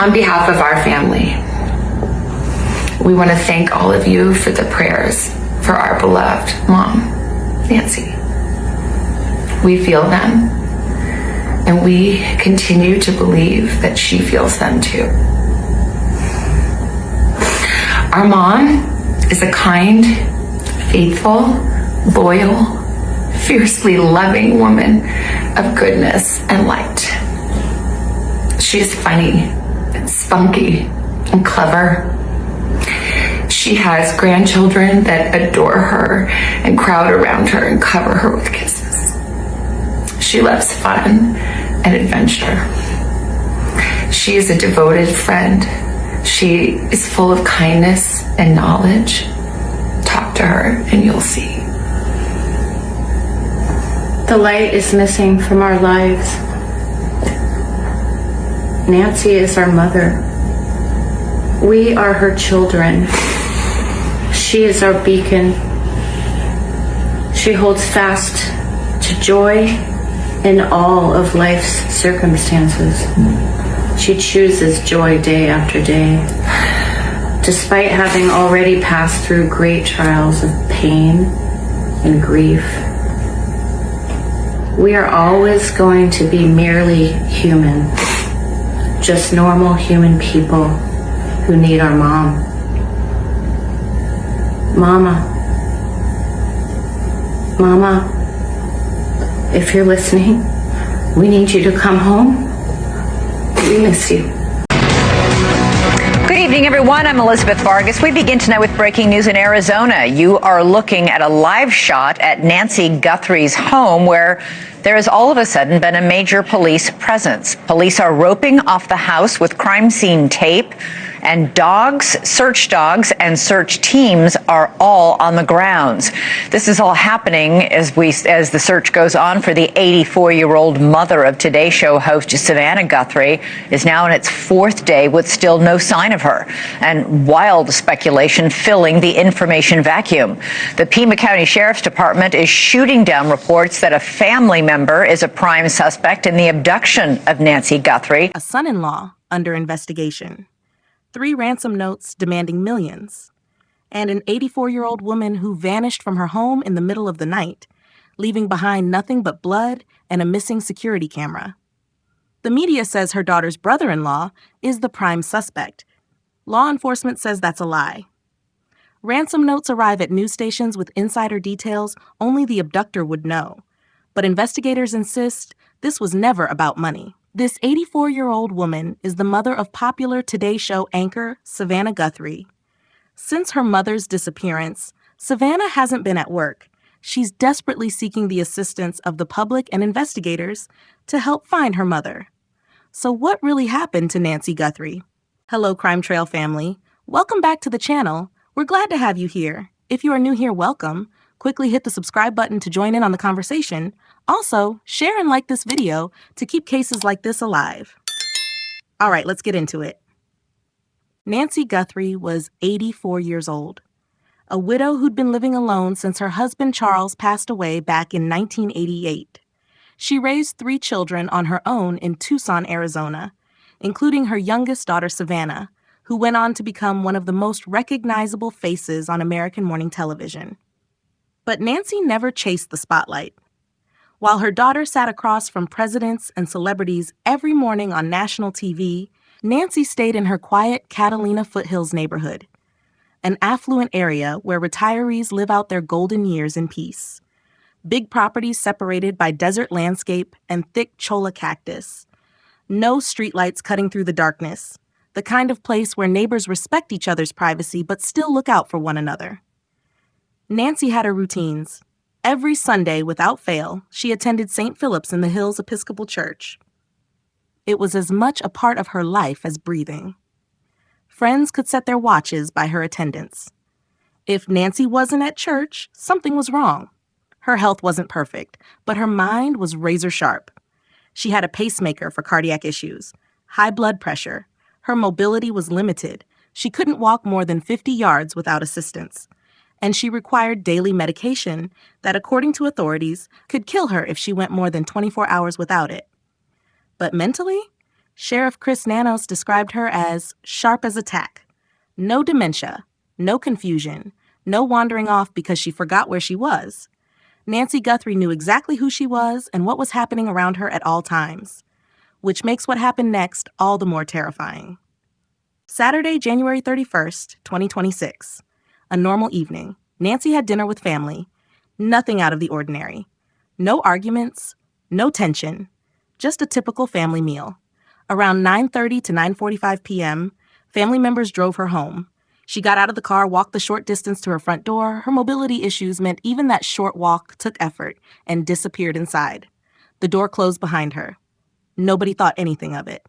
On behalf of our family, we want to thank all of you for the prayers for our beloved mom, Nancy. We feel them, and we continue to believe that she feels them too. Our mom is a kind, faithful, loyal, fiercely loving woman of goodness and light. She is funny and spunky and clever. She has grandchildren that adore her and crowd around her and cover her with kisses. She loves fun and adventure. She is a devoted friend. She is full of kindness and knowledge. Talk to her and you'll see. The light is missing from our lives. Nancy is our mother. We are her children. She is our beacon. She holds fast to joy in all of life's circumstances. She chooses joy day after day, despite having already passed through great trials of pain and grief. We are always going to be merely human, just normal human people who need our mom. Mama, if you're listening, we need you to come home. We miss you. Good evening, everyone. I'm Elizabeth Vargas. We begin tonight with breaking news in Arizona. You are looking at a live shot at Nancy Guthrie's home where there has all of a sudden been a major police presence. Police are roping off the house with crime scene tape, and search dogs and search teams are all on the grounds. This is all happening as the search goes on for the 84-year-old mother of Today Show host Savannah Guthrie is now in its fourth day with still no sign of her, and wild speculation filling the information vacuum. The Pima County Sheriff's Department is shooting down reports that a family member is a prime suspect in the abduction of Nancy Guthrie. A son-in-law under investigation. 3 ransom notes demanding millions, and an 84-year-old woman who vanished from her home in the middle of the night, leaving behind nothing but blood and a missing security camera. The media says her daughter's brother-in-law is the prime suspect. Law enforcement says that's a lie. Ransom notes arrive at news stations with insider details only the abductor would know, but investigators insist this was never about money. This 84-year-old woman is the mother of popular Today Show anchor Savannah Guthrie. Since her mother's disappearance, Savannah hasn't been at work. She's desperately seeking the assistance of the public and investigators to help find her mother. So what really happened to Nancy Guthrie? Hello, Crime Trail family. Welcome back to the channel. We're glad to have you here. If you are new here, welcome. Quickly hit the subscribe button to join in on the conversation. Also, share and like this video to keep cases like this alive. All right, let's get into it. Nancy Guthrie was 84 years old, a widow who'd been living alone since her husband Charles passed away back in 1988. She raised 3 children on her own in Tucson, Arizona, including her youngest daughter, Savannah, who went on to become one of the most recognizable faces on American morning television. But Nancy never chased the spotlight. While her daughter sat across from presidents and celebrities every morning on national TV, Nancy stayed in her quiet Catalina Foothills neighborhood, an affluent area where retirees live out their golden years in peace. Big properties separated by desert landscape and thick cholla cactus. No streetlights cutting through the darkness, the kind of place where neighbors respect each other's privacy but still look out for one another. Nancy had her routines. Every Sunday, without fail, she attended St. Philip's in the Hills Episcopal Church. It was as much a part of her life as breathing. Friends could set their watches by her attendance. If Nancy wasn't at church, something was wrong. Her health wasn't perfect, but her mind was razor sharp. She had a pacemaker for cardiac issues, high blood pressure. Her mobility was limited. She couldn't walk more than 50 yards without assistance. And she required daily medication that, according to authorities, could kill her if she went more than 24 hours without it. But mentally, Sheriff Chris Nanos described her as sharp as a tack. No dementia, no confusion, no wandering off because she forgot where she was. Nancy Guthrie knew exactly who she was and what was happening around her at all times, which makes what happened next all the more terrifying. Saturday, January 31st, 2026. A normal evening. Nancy had dinner with family. Nothing out of the ordinary. No arguments, no tension, just a typical family meal. Around 9:30 to 9:45 p.m., family members drove her home. She got out of the car, walked the short distance to her front door. Her mobility issues meant even that short walk took effort, and disappeared inside. The door closed behind her. Nobody thought anything of it.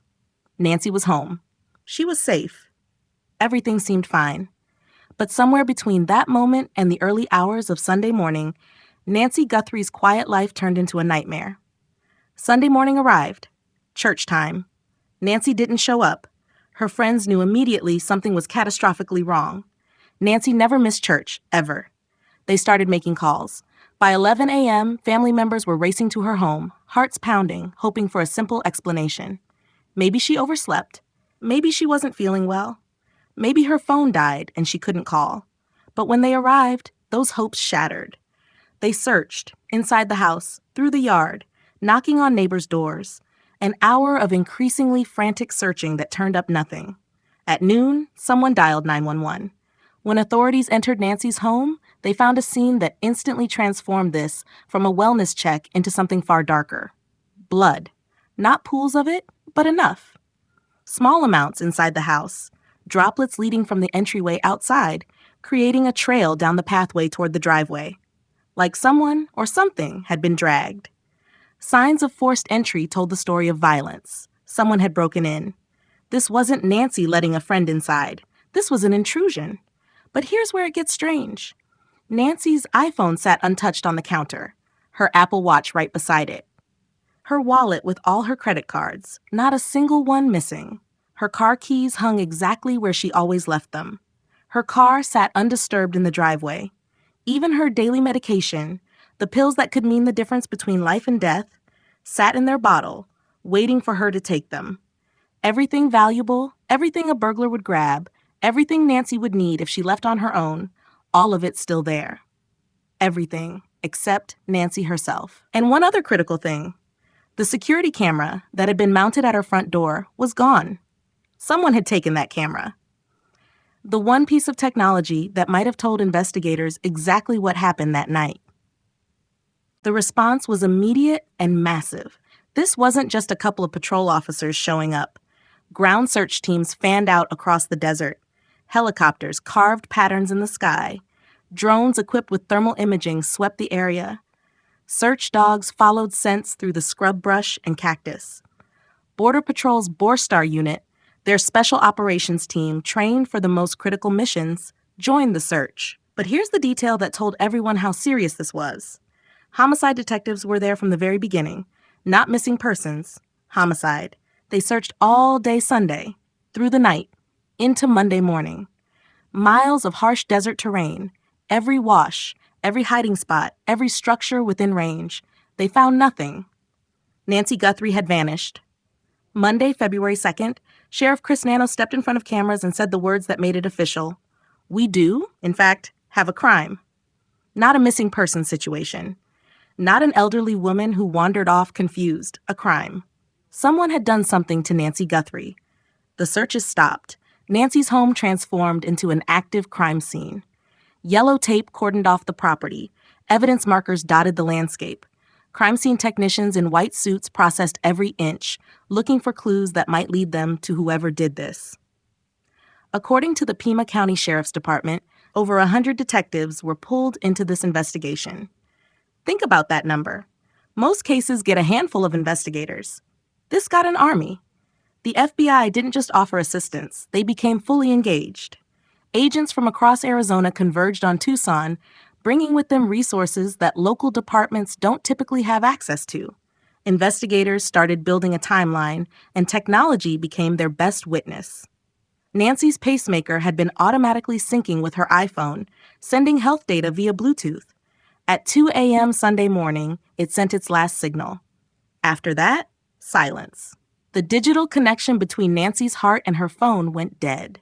Nancy was home. She was safe. Everything seemed fine. But somewhere between that moment and the early hours of Sunday morning, Nancy Guthrie's quiet life turned into a nightmare. Sunday morning arrived. Church time. Nancy didn't show up. Her friends knew immediately something was catastrophically wrong. Nancy never missed church, ever. They started making calls. By 11 a.m., family members were racing to her home, hearts pounding, hoping for a simple explanation. Maybe she overslept. Maybe she wasn't feeling well. Maybe her phone died and she couldn't call. But when they arrived, those hopes shattered. They searched, inside the house, through the yard, knocking on neighbors' doors. An hour of increasingly frantic searching that turned up nothing. At noon, someone dialed 911. When authorities entered Nancy's home, they found a scene that instantly transformed this from a wellness check into something far darker. Blood. Not pools of it, but enough. Small amounts inside the house, droplets leading from the entryway outside, creating a trail down the pathway toward the driveway. Like someone or something had been dragged. Signs of forced entry told the story of violence. Someone had broken in. This wasn't Nancy letting a friend inside. This was an intrusion. But here's where it gets strange. Nancy's iPhone sat untouched on the counter, her Apple Watch right beside it. Her wallet with all her credit cards, not a single one missing. Her car keys hung exactly where she always left them. Her car sat undisturbed in the driveway. Even her daily medication, the pills that could mean the difference between life and death, sat in their bottle, waiting for her to take them. Everything valuable, everything a burglar would grab, everything Nancy would need if she left on her own, all of it still there. Everything, except Nancy herself. And one other critical thing. The security camera that had been mounted at her front door was gone. Someone had taken that camera. The one piece of technology that might have told investigators exactly what happened that night. The response was immediate and massive. This wasn't just a couple of patrol officers showing up. Ground search teams fanned out across the desert. Helicopters carved patterns in the sky. Drones equipped with thermal imaging swept the area. Search dogs followed scents through the scrub brush and cactus. Border Patrol's Borstar unit, their special operations team trained for the most critical missions, joined the search. But here's the detail that told everyone how serious this was. Homicide detectives were there from the very beginning. Not missing persons, homicide. They searched all day Sunday, through the night, into Monday morning. Miles of harsh desert terrain, every wash, every hiding spot, every structure within range. They found nothing. Nancy Guthrie had vanished. Monday, February 2nd, Sheriff Chris Nanos stepped in front of cameras and said the words that made it official. We do, in fact, have a crime. Not a missing person situation. Not an elderly woman who wandered off confused. A crime. Someone had done something to Nancy Guthrie. The searches stopped. Nancy's home transformed into an active crime scene. Yellow tape cordoned off the property. Evidence markers dotted the landscape. Crime scene technicians in white suits processed every inch, looking for clues that might lead them to whoever did this. According to the Pima County Sheriff's Department, over 100 detectives were pulled into this investigation. Think about that number. Most cases get a handful of investigators. This got an army. The FBI didn't just offer assistance, they became fully engaged. Agents from across Arizona converged on Tucson, bringing with them resources that local departments don't typically have access to. Investigators started building a timeline, and technology became their best witness. Nancy's pacemaker had been automatically syncing with her iPhone, sending health data via Bluetooth. At 2 a.m. Sunday morning, it sent its last signal. After that, silence. The digital connection between Nancy's heart and her phone went dead.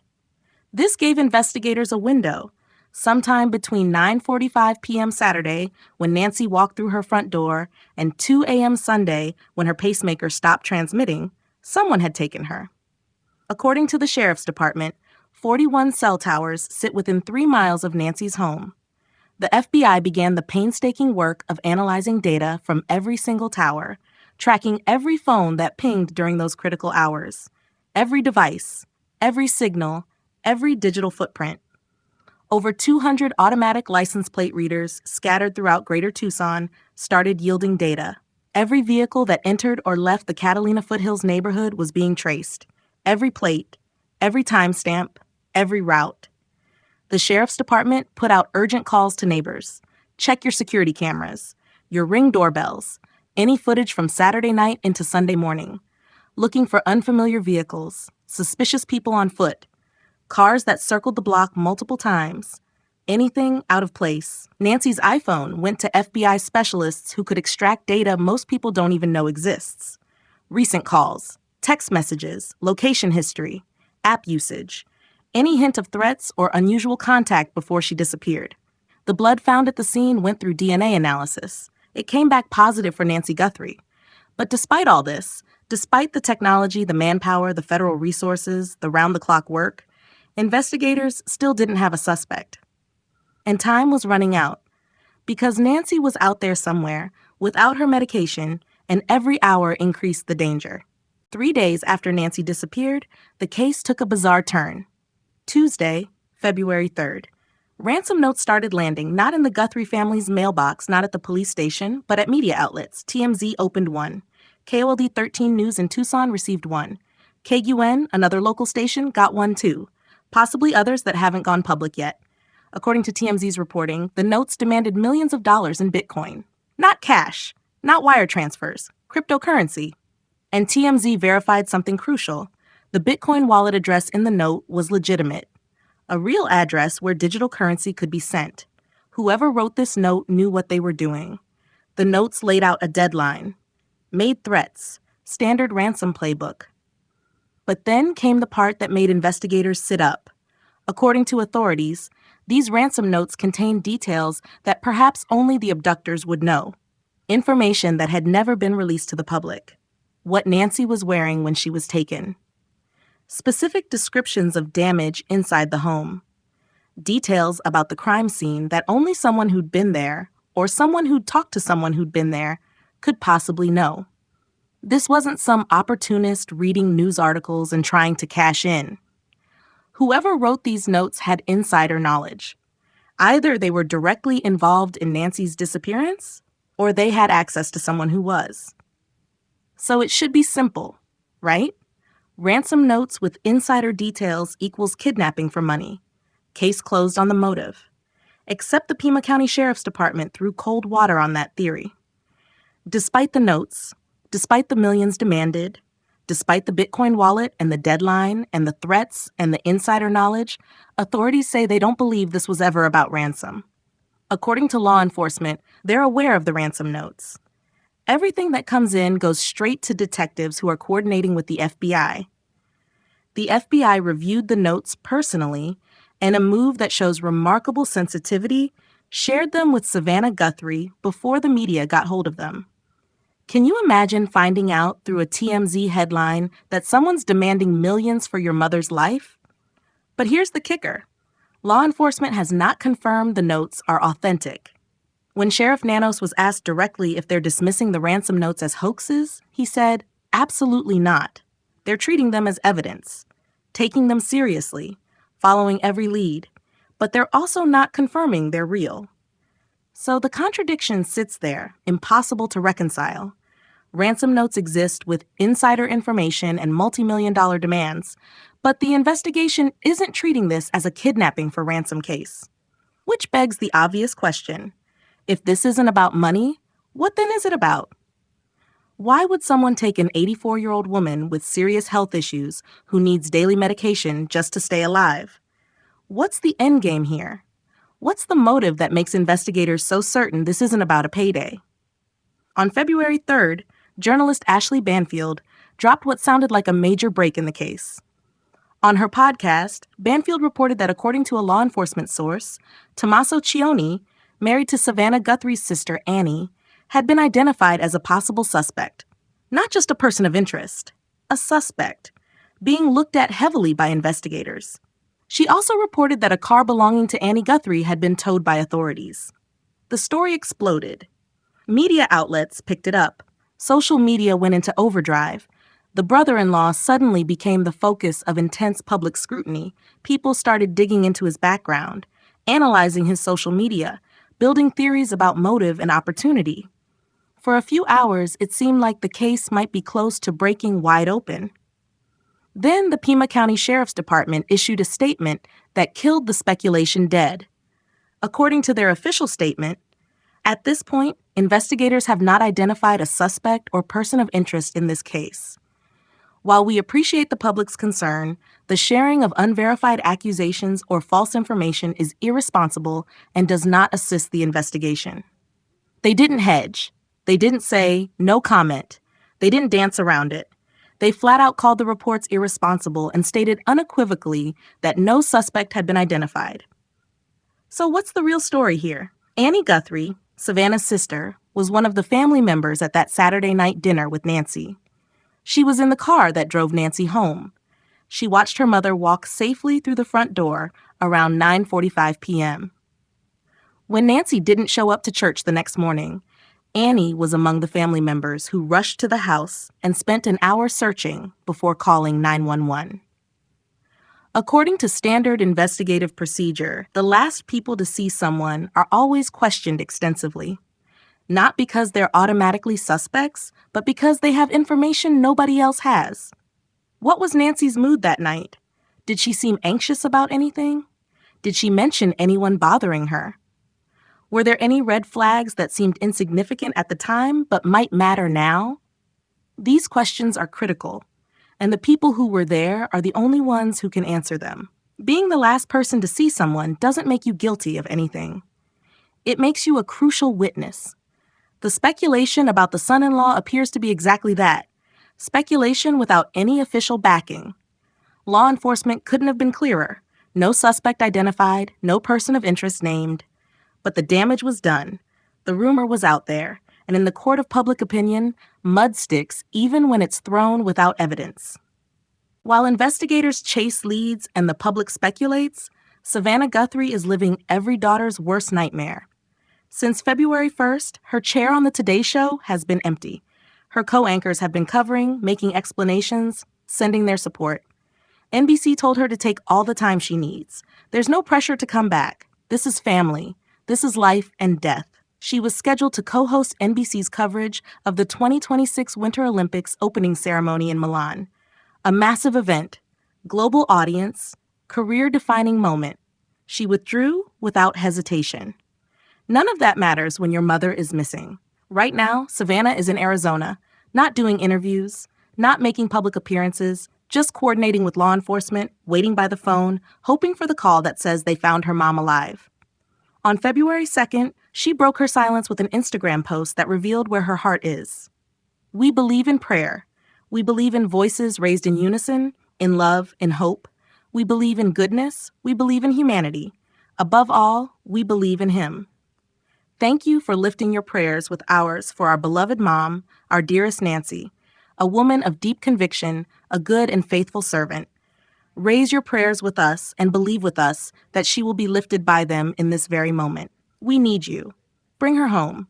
This gave investigators a window, sometime between 9:45 p.m. Saturday, when Nancy walked through her front door, and 2 a.m. Sunday, when her pacemaker stopped transmitting. Someone had taken her. According to the sheriff's department, 41 cell towers sit within 3 miles of Nancy's home. The FBI began the painstaking work of analyzing data from every single tower, tracking every phone that pinged during those critical hours, every device, every signal, every digital footprint. Over 200 automatic license plate readers scattered throughout Greater Tucson started yielding data. Every vehicle that entered or left the Catalina Foothills neighborhood was being traced. Every plate, every timestamp, every route. The sheriff's department put out urgent calls to neighbors. Check your security cameras, your Ring doorbells, any footage from Saturday night into Sunday morning. Looking for unfamiliar vehicles, suspicious people on foot, cars that circled the block multiple times, anything out of place. Nancy's iPhone went to FBI specialists who could extract data most people don't even know exists. Recent calls, text messages, location history, app usage, any hint of threats or unusual contact before she disappeared. The blood found at the scene went through DNA analysis. It came back positive for Nancy Guthrie. But despite all this, despite the technology, the manpower, the federal resources, the round-the-clock work, investigators still didn't have a suspect. And time was running out, because Nancy was out there somewhere, without her medication, and every hour increased the danger. 3 days after Nancy disappeared, the case took a bizarre turn. Tuesday, February 3rd. Ransom notes started landing, not in the Guthrie family's mailbox, not at the police station, but at media outlets. TMZ opened one. KOLD 13 News in Tucson received one. KUN, another local station, got one too. Possibly others that haven't gone public yet. According to TMZ's reporting, the notes demanded millions of dollars in Bitcoin. Not cash, not wire transfers, cryptocurrency. And TMZ verified something crucial. The Bitcoin wallet address in the note was legitimate. A real address where digital currency could be sent. Whoever wrote this note knew what they were doing. The notes laid out a deadline, made threats, standard ransom playbook. But then came the part that made investigators sit up. According to authorities, these ransom notes contained details that perhaps only the abductors would know. Information that had never been released to the public. What Nancy was wearing when she was taken. Specific descriptions of damage inside the home. Details about the crime scene that only someone who'd been there, or someone who'd talked to someone who'd been there, could possibly know. This wasn't some opportunist reading news articles and trying to cash in. Whoever wrote these notes had insider knowledge. Either they were directly involved in Nancy's disappearance, or they had access to someone who was. So it should be simple, right? Ransom notes with insider details equals kidnapping for money. Case closed on the motive. Except the Pima County Sheriff's Department threw cold water on that theory. Despite the notes, despite the millions demanded, despite the Bitcoin wallet and the deadline and the threats and the insider knowledge, authorities say they don't believe this was ever about ransom. According to law enforcement, they're aware of the ransom notes. Everything that comes in goes straight to detectives who are coordinating with the FBI. The FBI reviewed the notes personally, and a move that shows remarkable sensitivity, shared them with Savannah Guthrie before the media got hold of them. Can you imagine finding out through a TMZ headline that someone's demanding millions for your mother's life? But here's the kicker. Law enforcement has not confirmed the notes are authentic. When Sheriff Nanos was asked directly if they're dismissing the ransom notes as hoaxes, he said, absolutely not. They're treating them as evidence, taking them seriously, following every lead, but they're also not confirming they're real. So the contradiction sits there, impossible to reconcile. Ransom notes exist with insider information and multi-million-dollar demands, but the investigation isn't treating this as a kidnapping for ransom case. Which begs the obvious question. If this isn't about money, what then is it about? Why would someone take an 84-year-old woman with serious health issues who needs daily medication just to stay alive? What's the end game here? What's the motive that makes investigators so certain this isn't about a payday? On February 3rd, journalist Ashley Banfield dropped what sounded like a major break in the case. On her podcast, Banfield reported that according to a law enforcement source, Tommaso Cioni, married to Savannah Guthrie's sister Annie, had been identified as a possible suspect. Not just a person of interest, a suspect, being looked at heavily by investigators. She also reported that a car belonging to Annie Guthrie had been towed by authorities. The story exploded. Media outlets picked it up. Social media went into overdrive. The brother-in-law suddenly became the focus of intense public scrutiny. People started digging into his background, analyzing his social media, building theories about motive and opportunity. For a few hours, it seemed like the case might be close to breaking wide open. Then the Pima County Sheriff's Department issued a statement that killed the speculation dead. According to their official statement, at this point, investigators have not identified a suspect or person of interest in this case. While we appreciate the public's concern, the sharing of unverified accusations or false information is irresponsible and does not assist the investigation. They didn't hedge. They didn't say, no comment. They didn't dance around it. They flat out called the reports irresponsible and stated unequivocally that no suspect had been identified. So what's the real story here? Annie Guthrie, Savannah's sister, was one of the family members at that Saturday night dinner with Nancy. She was in the car that drove Nancy home. She watched her mother walk safely through the front door around 9:45 p.m. When Nancy didn't show up to church the next morning, Annie was among the family members who rushed to the house and spent an hour searching before calling 911. According to standard investigative procedure, the last people to see someone are always questioned extensively. Not because they're automatically suspects, but because they have information nobody else has. What was Nancy's mood that night? Did she seem anxious about anything? Did she mention anyone bothering her? Were there any red flags that seemed insignificant at the time but might matter now? These questions are critical, and the people who were there are the only ones who can answer them. Being the last person to see someone doesn't make you guilty of anything. It makes you a crucial witness. The speculation about the son-in-law appears to be exactly that, speculation without any official backing. Law enforcement couldn't have been clearer. No suspect identified, no person of interest named. But the damage was done. The rumor was out there, and in the court of public opinion, mud sticks even when it's thrown without evidence. While investigators chase leads and the public speculates, Savannah Guthrie is living every daughter's worst nightmare. Since February 1st, her chair on the Today Show has been empty. Her co-anchors have been covering, making explanations, sending their support. NBC told her to take all the time she needs. There's no pressure to come back. This is family. This is life and death. She was scheduled to co-host NBC's coverage of the 2026 Winter Olympics opening ceremony in Milan. A massive event, global audience, career-defining moment. She withdrew without hesitation. None of that matters when your mother is missing. Right now, Savannah is in Arizona, not doing interviews, not making public appearances, just coordinating with law enforcement, waiting by the phone, hoping for the call that says they found her mom alive. On February 2nd, she broke her silence with an Instagram post that revealed where her heart is. We believe in prayer. We believe in voices raised in unison, in love, in hope. We believe in goodness. We believe in humanity. Above all, we believe in Him. Thank you for lifting your prayers with ours for our beloved mom, our dearest Nancy, a woman of deep conviction, a good and faithful servant. Raise your prayers with us and believe with us that she will be lifted by them in this very moment. We need you. Bring her home.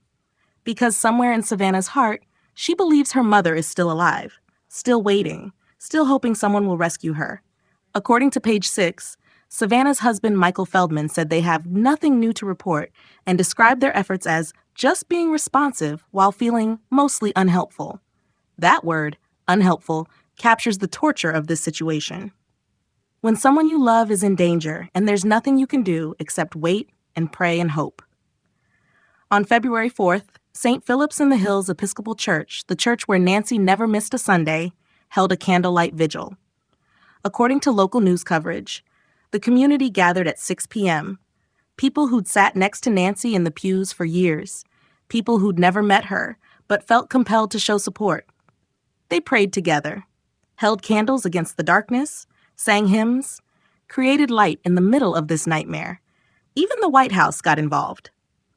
Because somewhere in Savannah's heart, she believes her mother is still alive, still waiting, still hoping someone will rescue her. According to Page 6, Savannah's husband, Michael Feldman, said they have nothing new to report and described their efforts as just being responsive while feeling mostly unhelpful. That word, unhelpful, captures the torture of this situation. When someone you love is in danger and there's nothing you can do except wait and pray and hope. On February 4th, St. Philip's in the Hills Episcopal Church, the church where Nancy never missed a Sunday, held a candlelight vigil. According to local news coverage, the community gathered at 6 p.m. People who'd sat next to Nancy in the pews for years. People who'd never met her, but felt compelled to show support. They prayed together, held candles against the darkness, sang hymns, created light in the middle of this nightmare. Even the White House got involved.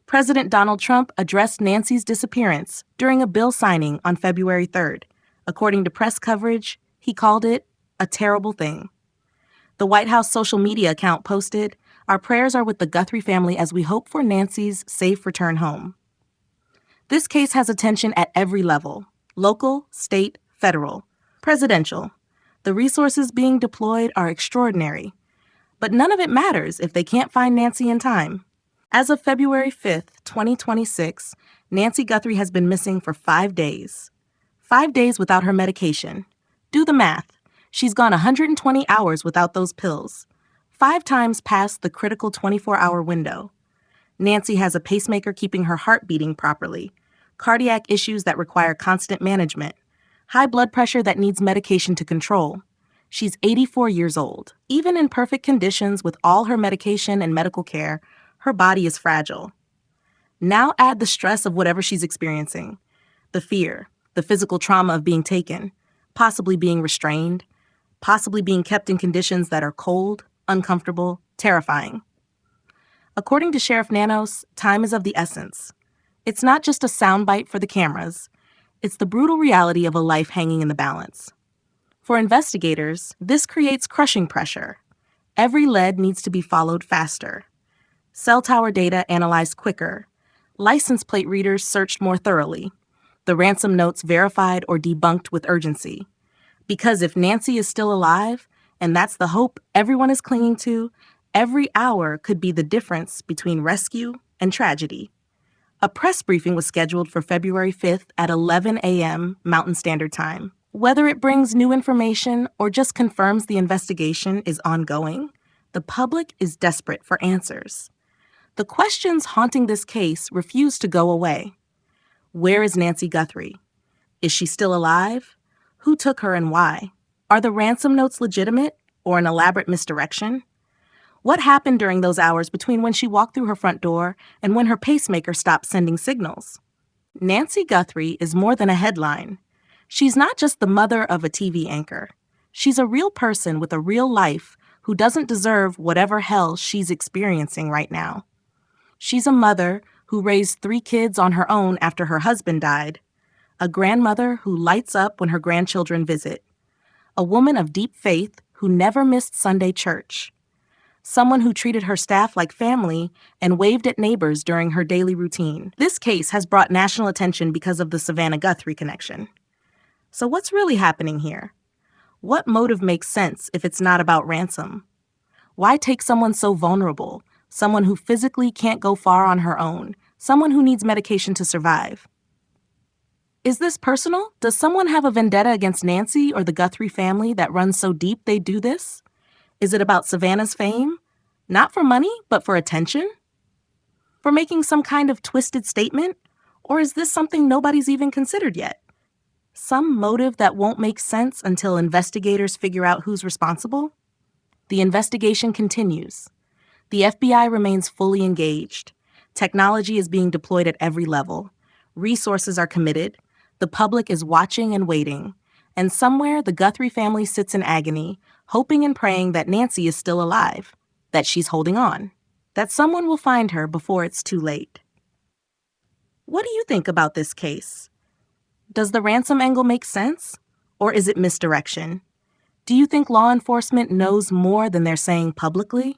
President Donald Trump addressed Nancy's disappearance during a bill signing on February 3rd. According to press coverage, he called it a terrible thing. The White House social media account posted, "Our prayers are with the Guthrie family as we hope for Nancy's safe return home." This case has attention at every level: local, state, federal, presidential. The resources being deployed are extraordinary. But none of it matters if they can't find Nancy in time. As of February 5th, 2026, Nancy Guthrie has been missing for 5 days. 5 days without her medication. Do the math. She's gone 120 hours without those pills. 5 times past the critical 24-hour window. Nancy has a pacemaker keeping her heart beating properly, cardiac issues that require constant management, high blood pressure that needs medication to control. She's 84 years old. Even in perfect conditions with all her medication and medical care, her body is fragile. Now add the stress of whatever she's experiencing, the fear, the physical trauma of being taken, possibly being restrained, possibly being kept in conditions that are cold, uncomfortable, terrifying. According to Sheriff Nanos, time is of the essence. It's not just a soundbite for the cameras. It's the brutal reality of a life hanging in the balance. For investigators, this creates crushing pressure. Every lead needs to be followed faster. Cell tower data analyzed quicker. License plate readers searched more thoroughly. The ransom notes verified or debunked with urgency. Because if Nancy is still alive, and that's the hope everyone is clinging to, every hour could be the difference between rescue and tragedy. A press briefing was scheduled for February 5th at 11 a.m. Mountain Standard Time. Whether it brings new information or just confirms the investigation is ongoing, the public is desperate for answers. The questions haunting this case refuse to go away. Where is Nancy Guthrie? Is she still alive? Who took her and why? Are the ransom notes legitimate or an elaborate misdirection? What happened during those hours between when she walked through her front door and when her pacemaker stopped sending signals? Nancy Guthrie is more than a headline. She's not just the mother of a TV anchor. She's a real person with a real life who doesn't deserve whatever hell she's experiencing right now. She's a mother who raised 3 kids on her own after her husband died, a grandmother who lights up when her grandchildren visit, a woman of deep faith who never missed Sunday church, someone who treated her staff like family and waved at neighbors during her daily routine. This case has brought national attention because of the Savannah Guthrie connection. So what's really happening here? What motive makes sense if it's not about ransom? Why take someone so vulnerable, someone who physically can't go far on her own, someone who needs medication to survive? Is this personal? Does someone have a vendetta against Nancy or the Guthrie family that runs so deep they do this? Is it about Savannah's fame? Not for money, but for attention? For making some kind of twisted statement? Or is this something nobody's even considered yet? Some motive that won't make sense until investigators figure out who's responsible? The investigation continues. The FBI remains fully engaged. Technology is being deployed at every level. Resources are committed. The public is watching and waiting. And somewhere the Guthrie family sits in agony, hoping and praying that Nancy is still alive, that she's holding on, that someone will find her before it's too late. What do you think about this case? Does the ransom angle make sense? Or is it misdirection? Do you think law enforcement knows more than they're saying publicly?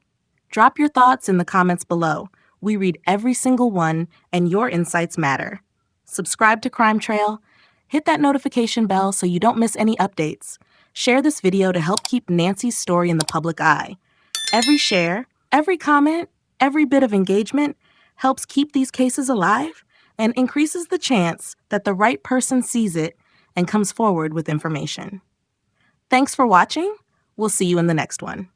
Drop your thoughts in the comments below. We read every single one, and your insights matter. Subscribe to Crime Trail. Hit that notification bell so you don't miss any updates. Share this video to help keep Nancy's story in the public eye. Every share, every comment, every bit of engagement helps keep these cases alive and increases the chance that the right person sees it and comes forward with information. Thanks for watching. We'll see you in the next one.